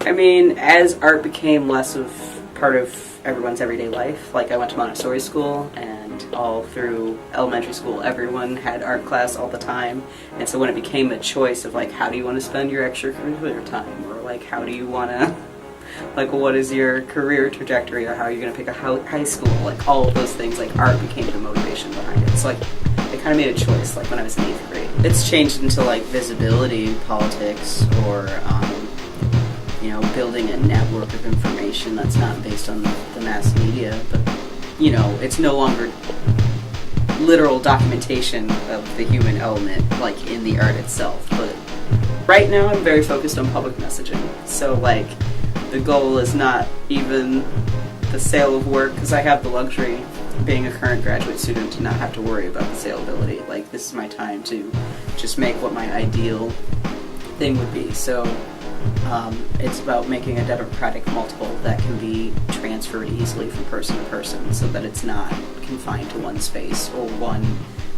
I mean, as art became less of part of everyone's everyday life, like I went to Montessori school, and all through elementary school everyone had art class all the time, and so when it became a choice of like, how do you want to spend your extracurricular time, or like, how do you want to, like, what is your career trajectory, or how are you going to pick a high school, like all of those things, like art became the motivation behind it. So like, I kind of made a choice like when I was in 8th grade. It's changed into like visibility politics, or you know, building a network of information that's not based on the mass media, but, you know, it's no longer literal documentation of the human element, like, in the art itself. But right now I'm very focused on public messaging. So, like, the goal is not even the sale of work, because I have the luxury, being a current graduate student, to not have to worry about the saleability. Like, this is my time to just make what my ideal thing would be. So, it's about making a democratic multiple that can be transferred easily from person to person, so that it's not confined to one space or one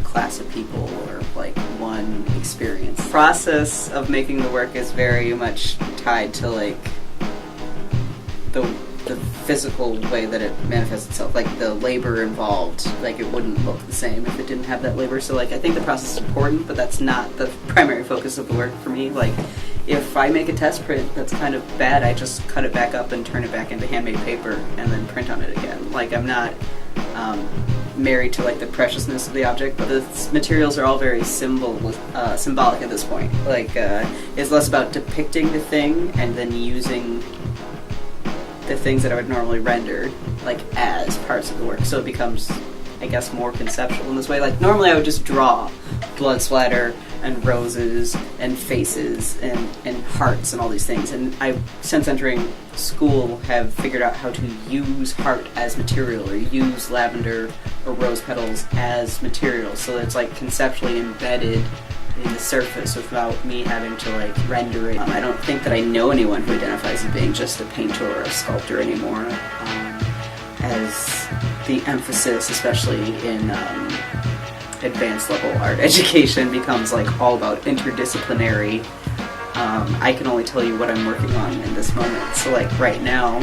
class of people or like one experience. The process of making the work is very much tied to like the physical way that it manifests itself, like the labor involved. Like, it wouldn't look the same if it didn't have that labor. So like, I think the process is important, but that's not the primary focus of the work for me. Like, if I make a test print that's kind of bad, I just cut it back up and turn it back into handmade paper and then print on it again. Like, I'm not married to like the preciousness of the object, but the materials are all very symbolic at this point. Like, it's less about depicting the thing and then using the things that I would normally render like as parts of the work. So it becomes, I guess, more conceptual in this way. Like, normally I would just draw blood splatter and roses and faces and hearts and all these things, and I, since entering school, have figured out how to use heart as material, or use lavender or rose petals as material, so that it's like conceptually embedded in the surface without me having to like render it. I don't think that I know anyone who identifies as being just a painter or a sculptor anymore, as the emphasis, especially in advanced level art education, becomes like all about interdisciplinary. I can only tell you what I'm working on in this moment. So like right now,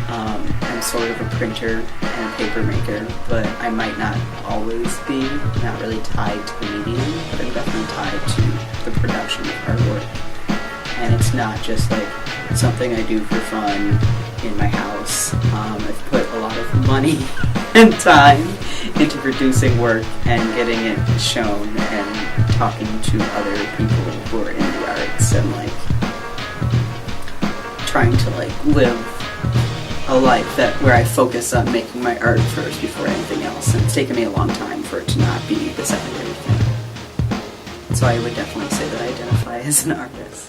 I'm sort of a printer and a paper maker, but I might not always be, not really tied to the medium, but I'm definitely tied to the production of artwork. And it's not just like something I do for fun in my house. I've put a lot of money and time into producing work and getting it shown and talking to other people who are in the arts, and like trying to like live a life that where I focus on making my art first before anything else. And it's taken me a long time for it to not be the secondary thing. So I would definitely say that I identify as an artist.